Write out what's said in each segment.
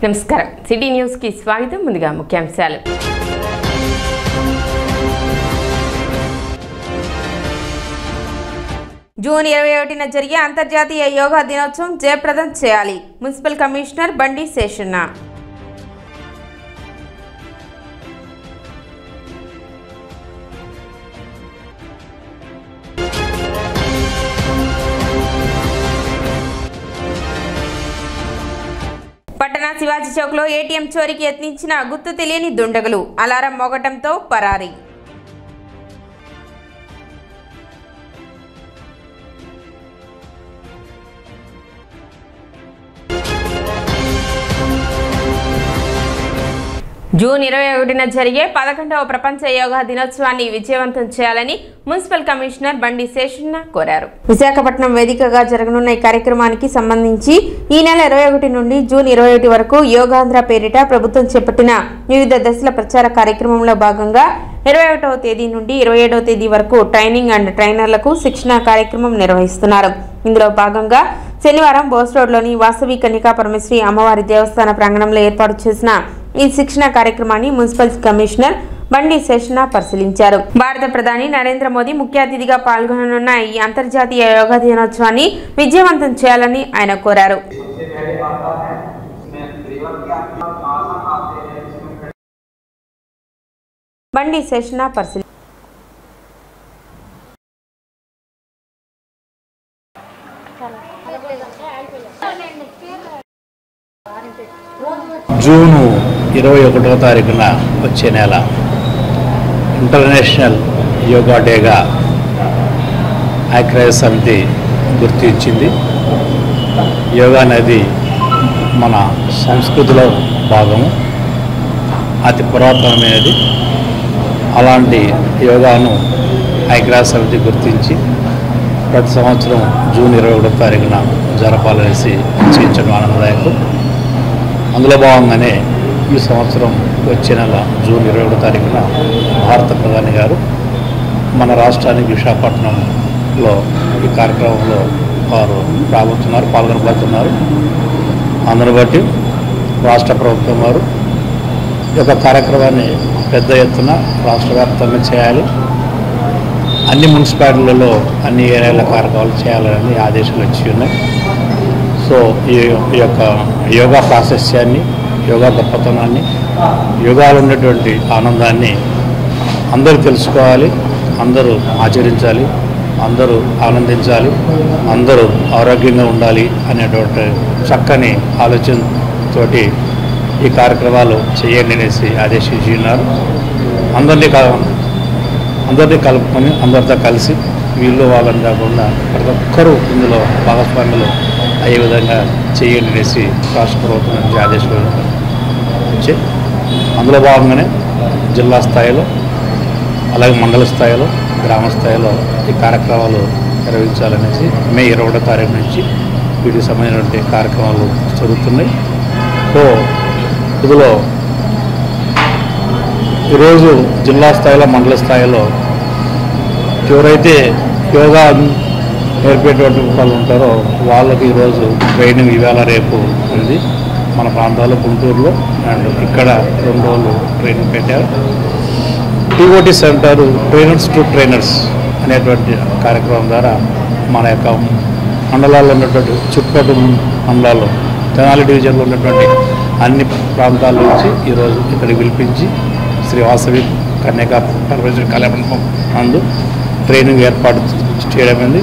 నమస్కారం city news కి స్వాగతం. ముందుగా ముఖ్యాంశాలు. జూన్ 21న జరిగే అంతర్జాతీయ యోగా దినోత్సవం జయప్రదం చేయాలి. మున్సిపల్ కమిషనర్ బండి శేషన్న. పట్టణ శివాజీ చౌక్ లో ఏటీఎం చోరీకి యత్నించిన గుర్తు తెలియని దుండగులు అలారం మోగటంతో పరారీ. జూన్ 21న జరిగే 11వ ప్రపంచ యోగా దినోత్సవాన్ని విజయవంతం చేయాలని మున్సిపల్ కమిషనర్ బండి శేషన్న కోరారు. విశాఖపట్నం వేదికగా జరగనున్న ఈ కార్యక్రమానికి సంబంధించి ఈ నెల 21 నుండి జూన్ 21 వరకు యోగాంధ్ర పేరిట ప్రభుత్వం చేపట్టిన వివిధ దశల ప్రచార కార్యక్రమంలో భాగంగా 21వ తేదీ నుండి 27వ తేదీ వరకు ట్రైనింగ్ అండ్ ట్రైనర్లకు శిక్షణ కార్యక్రమం నిర్వహిస్తున్నారు. ఇందులో భాగంగా శనివారం బోస్ రోడ్లోని వాసవి కన్యకా పరమేశ్వరి అమ్మవారి దేవస్థాన ప్రాంగణంలో ఏర్పాటు చేసిన ఈ శిక్షణ కార్యక్రమాన్ని మున్సిపల్ కమిషనర్ బండి శేషన్న పరిశీలించారు. భారత ప్రధాని నరేంద్ర మోదీ ముఖ్య అతిథిగా పాల్గొననున్న ఈ అంతర్జాతీయ యోగా దినోత్సవాన్ని విజయవంతం చేయాలని ఆయన కోరారు. బండి శేషన్న పరిశీలించారు. జూను 21వ తారీఖున వచ్చే నెల ఇంటర్నేషనల్ యోగా డేగా ఐక్యరాజ్య సమితి గుర్తించింది. యోగా అనేది మన సంస్కృతిలో భాగము, అతి పురాతనమైనది. అలాంటి యోగాను ఐక్యరాజ్య సమితి గుర్తించి ప్రతి సంవత్సరం జూన్ 21వ తారీఖున జరపాలనేసి నిశ్చయించడం ఆనందదాయకం. అందులో భాగంగానే ఈ సంవత్సరం వచ్చే నెల జూన్ 21వ తారీఖున భారత ప్రధాని గారు మన రాష్ట్రానికి విశాఖపట్నంలో ఈ కార్యక్రమంలో వారు పాల్గొనబోతున్నారు. అందును బట్టి రాష్ట్ర ప్రభుత్వం వారు ఈ యొక్క కార్యక్రమాన్ని పెద్ద ఎత్తున రాష్ట్ర వ్యాప్తంగా చేయాలి, అన్ని మున్సిపాలిటీలలో అన్ని ఏరియాల కార్యక్రమాలు చేయాలని ఆదేశాలు ఇచ్చి ఉన్నాయి. సో ఈ యొక్క యోగా ప్రాశస్యాన్ని, యోగా గొప్పతనాన్ని, యోగాలో ఉన్నటువంటి ఆనందాన్ని అందరూ తెలుసుకోవాలి, అందరూ ఆచరించాలి, అందరూ ఆనందించాలి, అందరూ ఆరోగ్యంగా ఉండాలి అనేటువంటి చక్కని ఆలోచనతోటి ఈ కార్యక్రమాలు చేయండి అనేసి ఆదేశించి ఉన్నారు. అందరినీ కలుపుకొని అందరితో కలిసి వీళ్ళు వాళ్ళని కాకుండా ప్రతి ఒక్కరూ ఇందులో భాగస్వామ్యులు అయ్యే విధంగా చేయండి అనేసి రాష్ట్ర ప్రభుత్వం నుంచి ఆదేశాలు వచ్చాయి. అందులో భాగంగానే జిల్లా స్థాయిలో, అలాగే మండల స్థాయిలో, గ్రామ స్థాయిలో ఈ కార్యక్రమాలు నిర్వహించాలనేసి మే 21వ తారీఖు నుంచి వీటికి సంబంధించినటువంటి కార్యక్రమాలు జరుగుతున్నాయి. సో ఇందులో ఈరోజు జిల్లా స్థాయిలో, మండల స్థాయిలో ఎవరైతే యోగా నేర్పేటువంటి వాళ్ళు ఉంటారో వాళ్ళకి ఈరోజు ట్రైనింగ్ ఇవాళ రేపు ఉంది. మన ప్రాంతాల్లో గుంటూరులో అండ్ ఇక్కడ 2 రోజులు ట్రైనింగ్ పెట్టారు. TOT centre trainers to trainers అనేటువంటి కార్యక్రమం ద్వారా మన యొక్క మండలాల్లో ఉన్నటువంటి చుట్టుపక్కల మండలాల్లో తెనాలి డివిజన్లో ఉన్నటువంటి అన్ని ప్రాంతాల నుంచి ఈరోజు ఇక్కడికి పిలిపించి శ్రీ వాసవి కన్యకా పరమేశ్వరి కళ్యాణ నందు ట్రైనింగ్ ఏర్పాటు చేయడమైంది.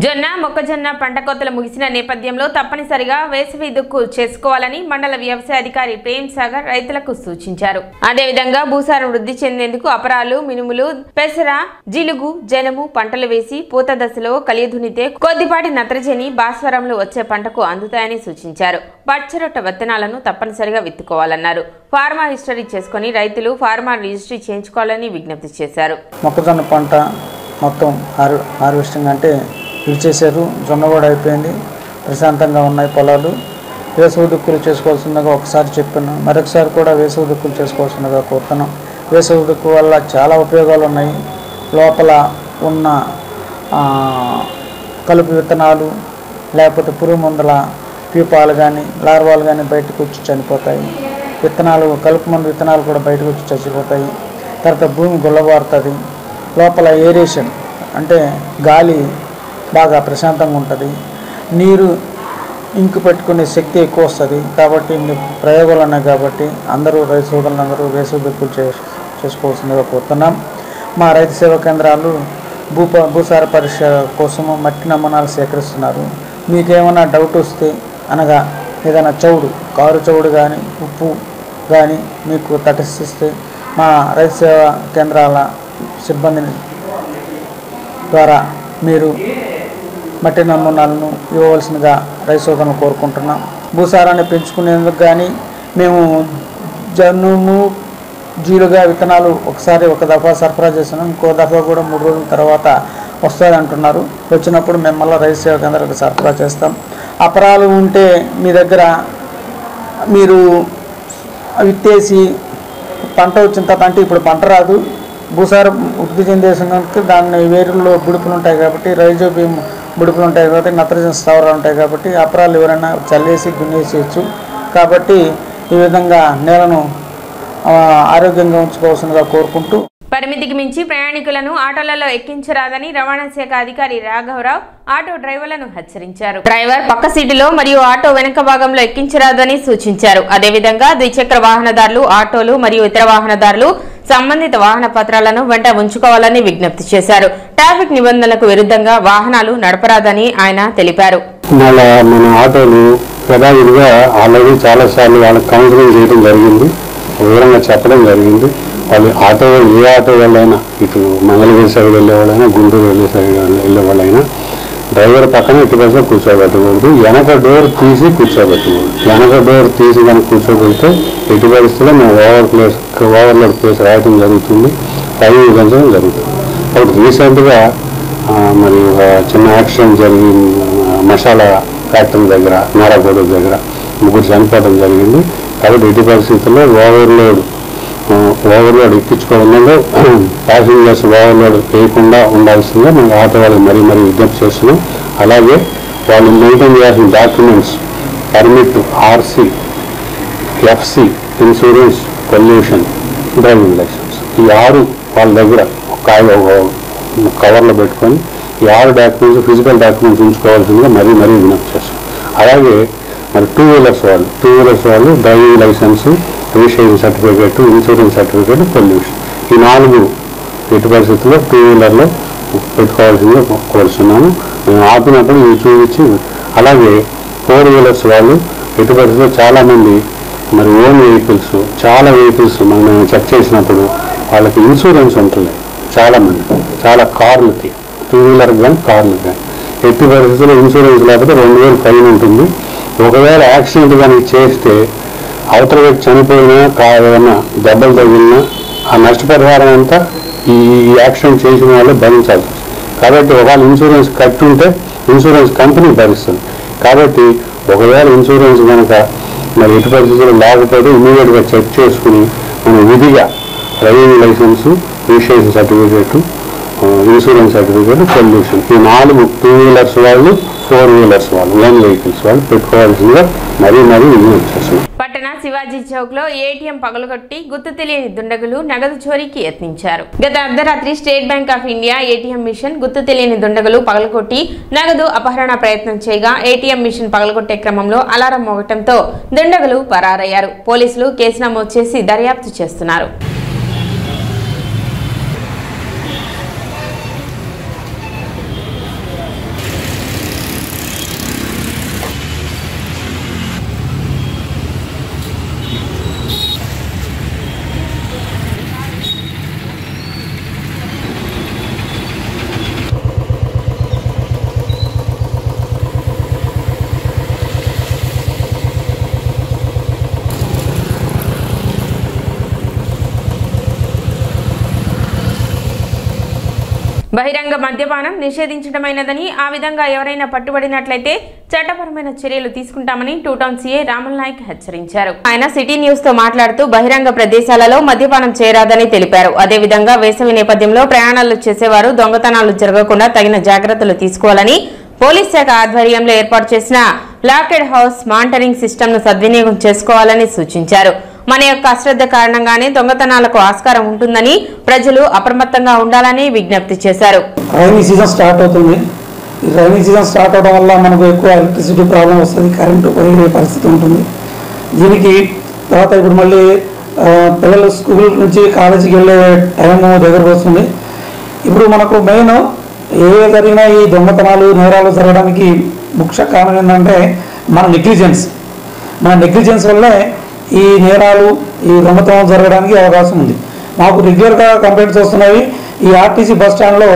జొన్న మొక్కజొన్న పంట కోతలు ముగిసిన నేపథ్యంలో తప్పనిసరిగా వేసవి దుక్కు చేసుకోవాలని మండల వ్యవసాయ అధికారి ప్రేమ్ సాగర్ రైతులకు సూచించారు. అదేవిధంగా భూసారం వృద్ధి చెందేందుకు అపరాలు, మినుములు, పెసర, జిలుగు, జనము పంటలు వేసి పూత దశలో కలియదునితే కొద్దిపాటి నత్రజని, భాస్వరంలు వచ్చే పంటకు అందుతాయని సూచించారు. పచ్చరొట్ట విత్తనాలను తప్పనిసరిగా విత్తుకోవాలన్నారు. ఫార్మా హిస్టరీ చేసుకుని రైతులు ఫార్మా రిజిస్ట్రీ చేయించుకోవాలని విజ్ఞప్తి చేశారు. మొక్కజొన్న పంట మొత్తం హార్వెస్టింగ్ అంటే పిలిచేశారు. జొన్న కూడా అయిపోయింది, ప్రశాంతంగా ఉన్నాయి పొలాలు. వేసవి దుక్కులు చేసుకోవాల్సిందిగా ఒకసారి చెప్పాను, మరొకసారి కూడా వేసవి దుక్కులు చేసుకోవాల్సిందిగా కోరుతున్నాం. వేసవి దుక్కు వల్ల చాలా ఉపయోగాలు ఉన్నాయి. లోపల ఉన్న కలుపు విత్తనాలు లేకపోతే పురుగు మందుల ప్యూపాలు కానీ లార్వాలు కానీ బయటకు వచ్చి చనిపోతాయి. విత్తనాలు కలుపు మందు విత్తనాలు కూడా బయటకు వచ్చి చచ్చిపోతాయి. తర్వాత భూమి గుల్లబారుతుంది. లోపల ఏరేషన్ అంటే గాలి బాగా ప్రశాంతంగా ఉంటుంది. నీరు ఇంకు పెట్టుకునే శక్తి ఎక్కువ వస్తుంది. కాబట్టి ఇన్ని ప్రయోగాలు ఉన్నాయి. కాబట్టి అందరూ రైతు సోదరులందరూ వేసవి దుక్కులు చేసుకోవాల్సిందిగా కోరుతున్నాం. మా రైతు సేవా కేంద్రాలు భూసార పరీక్ష కోసము మట్టి నమూనాలు సేకరిస్తున్నారు. మీకేమైనా డౌట్ వస్తే అనగా ఏదైనా చౌడు కారు చౌడు కానీ ఉప్పు కానీ మీకు తటస్థిస్తే మా రైతు సేవా కేంద్రాల సిబ్బందిని ద్వారా మీరు మట్టి నమూనాలను ఇవ్వవలసిందిగా రైతు సోదరులను కోరుకుంటున్నాం. భూసారాన్ని పెంచుకునేందుకు కానీ మేము జనుము జీలుగా విత్తనాలు ఒక దఫా సరఫరా చేస్తున్నాం. ఇంకో దఫా కూడా 3 రోజుల తర్వాత వస్తుంది అంటున్నారు. వచ్చినప్పుడు మేము మళ్ళీ రైతు సేవా కేంద్రాలకు సరఫరా చేస్తాం. అపరాలు ఉంటే మీ దగ్గర మీరు విత్తేసి పంట వచ్చిన తర్వాత అంటే ఇప్పుడు పంట రాదు, భూసారం వృద్ధి చెందేసిన కనుక దాని వేరుల్లో బుడుపులు ఉంటాయి కాబట్టి రైజోబియం బుడుపులు ఉంటాయి కాబట్టి నత్రజని స్థావరాలు ఉంటాయి కాబట్టి అపరాలు ఎవరైనా చల్లేసి దున్నేసేయచ్చు. కాబట్టి ఈ విధంగా నేలను ఆరోగ్యంగా ఉంచుకోవాల్సిందిగా కోరుకుంటూ పరిమితికి మించి ప్రయాణికులను ఆటోలలో ఎక్కించరాదని రవాణా శాఖ అధికారి రాఘవరావు ఆటో డ్రైవర్లను హెచ్చరించారు. డ్రైవర్ పక్క సీటులో మరియు ఆటో వెనుక భాగంలో ఎక్కించరాదని సూచించారు. అదేవిధంగా ద్విచక్ర వాహనదారులు, ఆటోలు మరియు ఇతర వాహనదారులు సంబంధిత వాహన పత్రాలను వెంట ఉంచుకోవాలని విజ్ఞప్తి చేశారు. ట్రాఫిక్ నిబంధనలకు విరుద్ధంగా వాహనాలు నడపరాదని ఆయన తెలిపారు. మన ఆటోలు యథావిధిగా ఆల్రెడీ చాలాసార్లు వాళ్ళకి కౌన్సిలింగ్ చేయడం జరిగింది, వివరంగా చెప్పడం జరిగింది. వాళ్ళు ఆటో ఏ ఆటో వాళ్ళైనా ఇటు మంగళగిరి సైడ్ వెళ్ళే వాళ్ళైనా గుంటూరు వెళ్ళే సైడ్ వెళ్ళే వాళ్ళైనా డ్రైవర్ పక్కన ఎట్టి పరిస్థితుల్లో కూర్చోబెట్టకూడదు. వెనక డోర్ తీసి కూర్చోబెట్టకూడదు. వెనక డోర్ తీసి కనుక కూర్చోబెడితే ఎట్టి పరిస్థితుల్లో మేము ఓవర్లోడ్ ప్లేస్ రాయటం జరుగుతుంది, ఫైన్ పెంచడం జరుగుతుంది. కాబట్టి రీసెంట్గా మరి ఒక చిన్న యాక్సిడెంట్ జరిగింది. మసాలా ఫ్యాక్టరీ దగ్గర నారాగూడ దగ్గర 3 చనిపోవడం జరిగింది. కాబట్టి ఎట్టి పరిస్థితుల్లో ఓవర్లోడ్ ఎక్కించుకోవడంలో ప్యాసింజర్స్ ఓవర్లోడ్ వేయకుండా ఉండాల్సిందిగా మేము ఆటో వాళ్ళకి మరీ విజ్ఞప్తి చేస్తున్నాం. అలాగే వాళ్ళు మెయింటైన్ చేయాల్సిన documents permit, RC, FC, insurance, pollution, driving licence ఈ 6 వాళ్ళ దగ్గర కవర్లో పెట్టుకొని ఈ 6 డాక్యుమెంట్స్ ఫిజికల్ డాక్యుమెంట్స్ ఉంచుకోవాల్సిందిగా మరీ విజ్ఞప్తి చేస్తాం. అలాగే మరి 2 వీలర్స్ వాళ్ళు driving licence, registration certificate, insurance certificate, pollution ఈ 4 ఎట్టి పరిస్థితుల్లో 2 వీలర్లో పెట్టుకోవాల్సిందిగా కోరుతున్నాము. మేము ఆపినప్పుడు ఇవి చూపించి అలాగే 4 వీలర్స్ వాళ్ళు ఎట్టి పరిస్థితుల్లో చాలామంది మరి ఓన్ వెహికల్స్ చాలా వెహికల్స్ మనం చెక్ చేసినప్పుడు వాళ్ళకి ఇన్సూరెన్స్ ఉంటుంది. చాలామంది చాలా కార్లకి 2 వీలర్కి కానీ కార్లకి కానీ ఎట్టి పరిస్థితుల్లో ఇన్సూరెన్స్ లేకపోతే 2000 ఫైన్ ఉంటుంది. ఒకవేళ యాక్సిడెంట్ కానీ చేస్తే అవతల వ్యక్తి చనిపోయినా ఏదైనా దెబ్బలు తగిలినా ఆ నష్టపరిహారం అంతా ఈ యాక్సిడెంట్ చేసిన వాళ్ళు భరించాల్సి వస్తుంది. కాబట్టి ఒకవేళ ఇన్సూరెన్స్ కట్టి ఉంటే ఇన్సూరెన్స్ కంపెనీ భరిస్తుంది. కాబట్టి ఒకవేళ ఇన్సూరెన్స్ కనుక మరి ఎటు పరిస్థితుల్లో లేకపోతే ఇమీడియట్గా చెక్ చేసుకుని మనం విధిగా driving licence, registration certificate, insurance certificate, pollution ఈ 4 2 వీలర్స్ వాళ్ళు, 4 వీలర్స్ వాళ్ళు, ఓన్ వెహికల్స్ వాళ్ళు పెట్టుకోవాల్సిందిగా మరీ విజ్ఞప్తి చేస్తున్నాం. పట్టణ శివాజీ చౌక్ లో ఏటీఎం పగలగొట్టి గుర్తు తెలియని దుండగులు నగదు చోరీకి యత్నించారు. గత అర్ధరాత్రి State Bank of India ATM machine గుర్తు తెలియని దుండగులు పగలగొట్టి నగదు అపహరణ ప్రయత్నం చేయగా ఏటీఎం మిషన్ పగలగొట్టే క్రమంలో అలారం మోగటంతో దుండగులు పరారయ్యారు. పోలీసులు కేసు నమోదు చేసి దర్యాప్తు చేస్తున్నారు. బహిరంగ మద్యపానం నిషేధించడమైనదని, ఆ విధంగా ఎవరైనా పట్టుబడినట్లయితే చట్టపరమైన చర్యలు తీసుకుంటామని 2 టౌన్ సీఐ రాముల్ నాయక్ హెచ్చరించారు. ఆయన సిటీ న్యూస్ తో మాట్లాడుతూ బహిరంగ ప్రదేశాలలో మద్యపానం చేయరాదని తెలిపారు. అదేవిధంగా వేసవి నేపథ్యంలో ప్రయాణాలు చేసేవారు దొంగతనాలు జరగకుండా తగిన జాగ్రత్తలు తీసుకోవాలని పోలీస్ శాఖ ఆధ్వర్యంలో ఏర్పాటు చేసిన లాకెడ్ హౌస్ మానిటరింగ్ సిస్టమ్ను సద్వినియోగం చేసుకోవాలని సూచించారు. మన యొక్క అశ్రద్ధ కారణంగానే దొంగతనాలకు ఆస్కారం ఉంటుందని ప్రజలు అప్రమత్తంగా ఉండాలని విజ్ఞప్తి చేశారు. రైనీ సీజన్ స్టార్ట్ అవుతుంది. ఈ రైనీ సీజన్ స్టార్ట్ అవడం వల్ల మనకు ఎక్కువ ఎలక్ట్రిసిటీ ప్రాబ్లం వస్తుంది, కరెంటు పోయే పరిస్థితి ఉంటుంది. దీనికి తర్వాత ఇప్పుడు మళ్ళీ పిల్లలు స్కూల్ నుంచి కాలేజీకి వెళ్ళే టైం దగ్గరకు వస్తుంది. ఇప్పుడు మనకు మెయిన్ జరిగినా ఈ దొంగతనాలు నేరాలు జరగడానికి ముఖ్య కారణం ఏంటంటే మన నెగ్లిజెన్స్ వల్లే ఈ నేరాలు ఈ దొంగతనాలు జరగడానికి అవకాశం ఉంది. మాకు రెగ్యులర్గా కంప్లైంట్స్ వస్తున్నాయి. ఈ ఆర్టీసీ బస్ స్టాండ్లో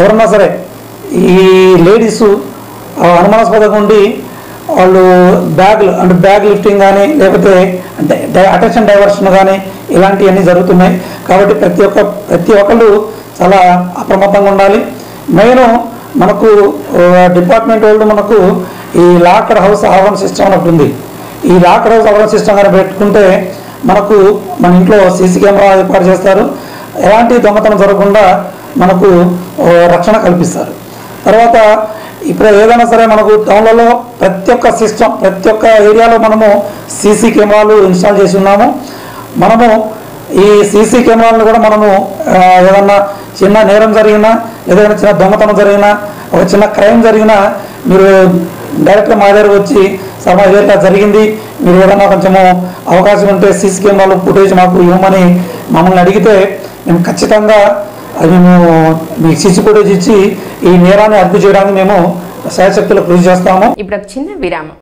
ఎవరన్నా సరే ఈ లేడీస్ అనుమానాస్పదంగా ఉండి వాళ్ళు బ్యాగ్ లిఫ్టింగ్ కానీ లేకపోతే అటెన్షన్ డైవర్షన్ కానీ ఇలాంటివన్నీ జరుగుతున్నాయి. కాబట్టి ప్రతి ఒక్కళ్ళు చాలా అప్రమత్తంగా ఉండాలి. మెయిన్ మనకు డిపార్ట్మెంట్ వాళ్ళు మనకు ఈ లాక్డ్ హౌస్ ఆవరణ సిస్టమ్ ఒకటి ఉంది. ఈ లాక్డ్ హౌస్ ఆవరణ సిస్టమ్ కానీ పెట్టుకుంటే మనకు మన ఇంట్లో సీసీ కెమెరా ఏర్పాటు చేస్తారు. ఎలాంటి దొంగతనం జరగకుండా మనకు రక్షణ కల్పిస్తారు. తర్వాత ఇప్పుడు ఏదైనా సరే మనకు టౌన్లలో ప్రతి ఒక్క ఏరియాలో మనము సీసీ కెమెరాలు ఇన్స్టాల్ చేసి ఉన్నాము. మనము ఈ సీసీ కెమెరాలను కూడా మనము ఏదన్నా చిన్న నేరం జరిగినా ఏదైనా చిన్న దొంగతనం జరిగినా ఒక చిన్న క్రైమ్ జరిగినా మీరు డైరెక్ట్గా మా దగ్గరకు వచ్చి సార్ మా ఏదైనా జరిగింది, మీరు ఏదైనా కొంచెము అవకాశం ఉంటే సీసీ కెమెరాలు ఫుటేజ్ మాకు ఇవ్వమని మమ్మల్ని అడిగితే మేము ఖచ్చితంగా అది మేము మీకు సీసీ ఫుటేజ్ ఇచ్చి ఈ నేరాన్ని అదుపు చేయడానికి మేము శాయశక్తులు కృషి చేస్తాము. ఇప్పుడు చిన్న విరామం.